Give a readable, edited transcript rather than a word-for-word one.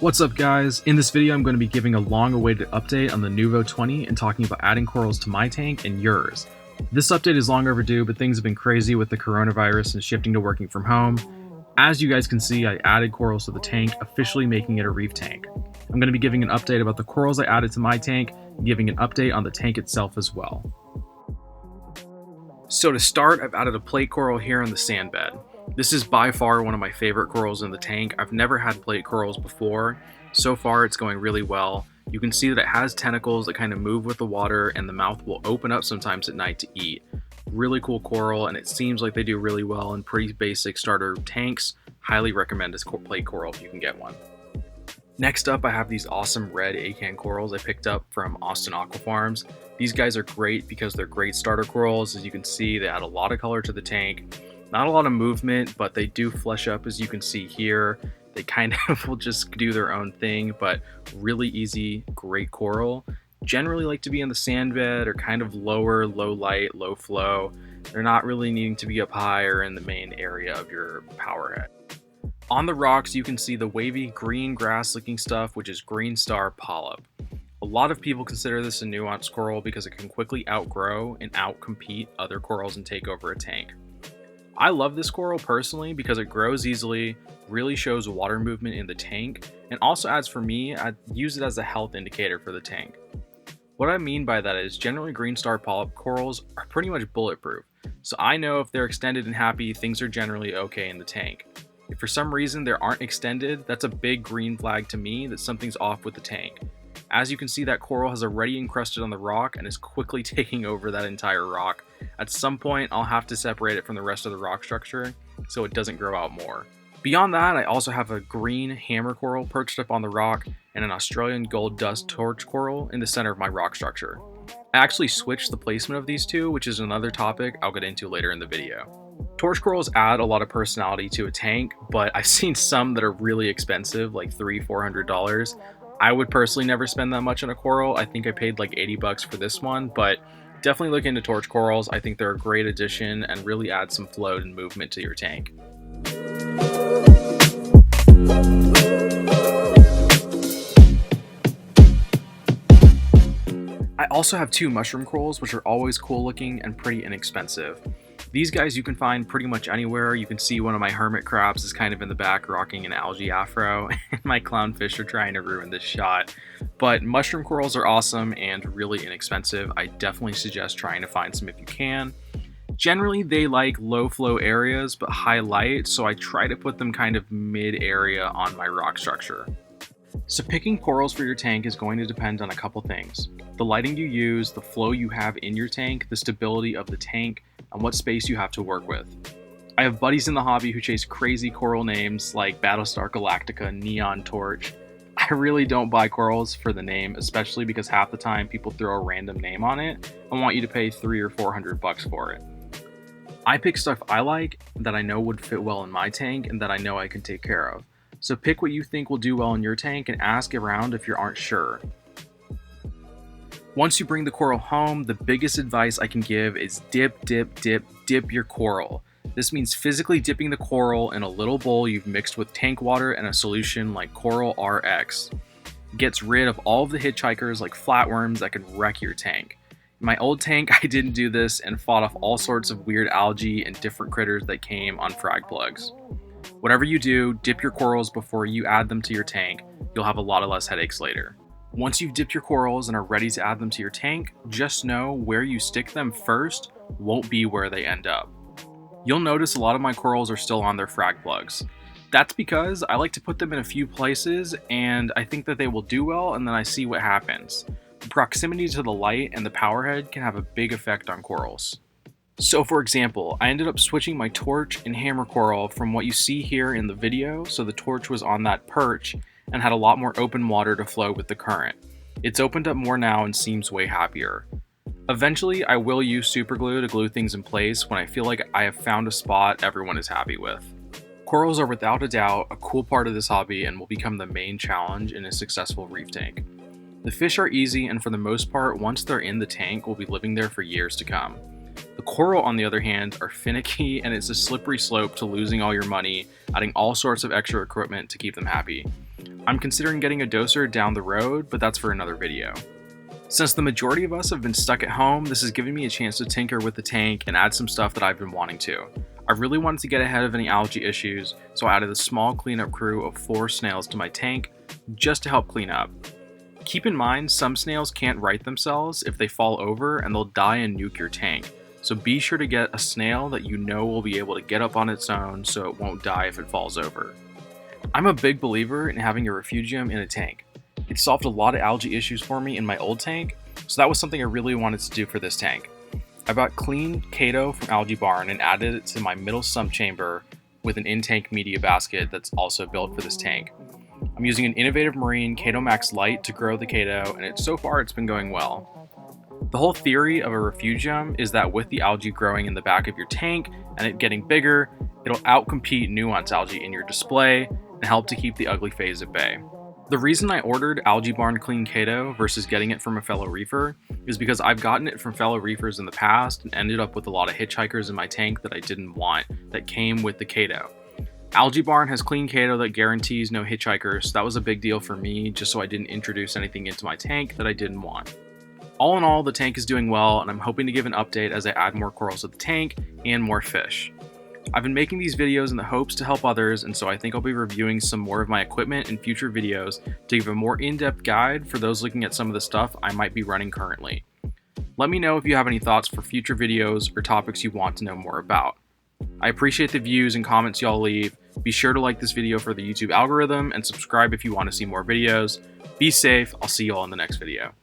What's up guys? In this video I'm going to be giving a long-awaited update on the Nuvo 20 and talking about adding corals to my tank and yours. This update is long overdue, but things have been crazy with the coronavirus and shifting to working from home. As you guys can see, I added corals to the tank, officially making it a reef tank. I'm going to be giving an update about the corals I added to my tank, and giving an update on the tank itself as well. So to start, I've added a plate coral here on the sand bed. This is by far one of my favorite corals in the tank. I've never had plate corals before. So far it's going really well. You can see that it has tentacles that kind of move with the water, and the mouth will open up sometimes at night to eat. Really cool coral, and it seems like they do really well in pretty basic starter tanks. Highly recommend this plate coral if you can get one. Next up, I have these awesome red Acan corals I picked up from Austin Aqua Farms. These guys are great because they're great starter corals. As you can see, they add a lot of color to the tank. Not a lot of movement, but they do flesh up, as you can see here. They kind of will just do their own thing, but really easy, great coral. Generally like to be in the sand bed or kind of lower, low light, low flow. They're not really needing to be up high or in the main area of your power head. On the rocks, you can see the wavy green grass looking stuff, which is green star polyp. A lot of people consider this a nuanced coral because it can quickly outgrow and outcompete other corals and take over a tank. I love this coral personally because it grows easily, really shows water movement in the tank, and also adds, for me, I use it as a health indicator for the tank. What I mean by that is generally green star polyp corals are pretty much bulletproof, so I know if they're extended and happy, things are generally okay in the tank. If for some reason they aren't extended, that's a big green flag to me that something's off with the tank. As you can see, that coral has already encrusted on the rock and is quickly taking over that entire rock. At some point, I'll have to separate it from the rest of the rock structure so it doesn't grow out more. Beyond that, I also have a green hammer coral perched up on the rock and an Australian gold dust torch coral in the center of my rock structure. I actually switched the placement of these two, which is another topic I'll get into later in the video. Torch corals add a lot of personality to a tank, but I've seen some that are really expensive, like $300–400. I would personally never spend that much on a coral. I think I paid like 80 bucks for this one, but definitely look into torch corals. I think they're a great addition and really add some float and movement to your tank. I also have two mushroom corals, which are always cool looking and pretty inexpensive. These guys you can find pretty much anywhere. You can see one of my hermit crabs is kind of in the back rocking an algae afro, and my clownfish are trying to ruin this shot. But mushroom corals are awesome and really inexpensive. I definitely suggest trying to find some if you can. Generally, they like low flow areas but high light, so I try to put them kind of mid area on my rock structure. So picking corals for your tank is going to depend on a couple things. The lighting you use, the flow you have in your tank, the stability of the tank, and what space you have to work with. I have buddies in the hobby who chase crazy coral names like Battlestar Galactica, Neon Torch. I really don't buy corals for the name, especially because half the time people throw a random name on it and want you to pay $300 or $400 for it. I pick stuff I like, that I know would fit well in my tank, and that I know I can take care of. So pick what you think will do well in your tank and ask around if you aren't sure. Once you bring the coral home, the biggest advice I can give is dip your coral. This means physically dipping the coral in a little bowl you've mixed with tank water and a solution like Coral RX. It gets rid of all of the hitchhikers like flatworms that could wreck your tank. In my old tank, I didn't do this and fought off all sorts of weird algae and different critters that came on frag plugs. Whatever you do, dip your corals before you add them to your tank. You'll have a lot less headaches later. Once you've dipped your corals and are ready to add them to your tank, just know where you stick them first won't be where they end up. You'll notice a lot of my corals are still on their frag plugs. That's because I like to put them in a few places and I think that they will do well, and then I see what happens. The proximity to the light and the power head can have a big effect on corals. So for example, I ended up switching my torch and hammer coral from what you see here in the video, so the torch was on that perch and had a lot more open water to flow with the current. It's opened up more now and seems way happier. Eventually, I will use super glue to glue things in place when I feel like I have found a spot everyone is happy with. Corals are without a doubt a cool part of this hobby and will become the main challenge in a successful reef tank. The fish are easy, and for the most part, once they're in the tank, will be living there for years to come. The coral, on the other hand, are finicky, and it's a slippery slope to losing all your money, adding all sorts of extra equipment to keep them happy. I'm considering getting a doser down the road, but that's for another video. Since the majority of us have been stuck at home, this has given me a chance to tinker with the tank and add some stuff that I've been wanting to. I really wanted to get ahead of any algae issues, so I added a small cleanup crew of 4 snails to my tank just to help clean up. Keep in mind, some snails can't right themselves if they fall over and they'll die and nuke your tank, so be sure to get a snail that you know will be able to get up on its own so it won't die if it falls over. I'm a big believer in having a refugium in a tank. It solved a lot of algae issues for me in my old tank, so that was something I really wanted to do for this tank. I bought clean Kato from Algae Barn and added it to my middle sump chamber with an in-tank media basket that's also built for this tank. I'm using an Innovative Marine Kato Max Lite to grow the Kato, and so far it's been going well. The whole theory of a refugium is that with the algae growing in the back of your tank and it getting bigger, it'll outcompete nuance algae in your display and help to keep the ugly phase at bay. The reason I ordered Algae Barn Clean Kato versus getting it from a fellow reefer is because I've gotten it from fellow reefers in the past and ended up with a lot of hitchhikers in my tank that I didn't want that came with the Kato. Algae Barn has Clean Kato that guarantees no hitchhikers, so that was a big deal for me just so I didn't introduce anything into my tank that I didn't want. All in all, the tank is doing well, and I'm hoping to give an update as I add more corals to the tank and more fish. I've been making these videos in the hopes to help others, and so I think I'll be reviewing some more of my equipment in future videos to give a more in-depth guide for those looking at some of the stuff I might be running currently. Let me know if you have any thoughts for future videos or topics you want to know more about. I appreciate the views and comments y'all leave. Be sure to like this video for the YouTube algorithm and subscribe if you want to see more videos. Be safe, I'll see you all in the next video.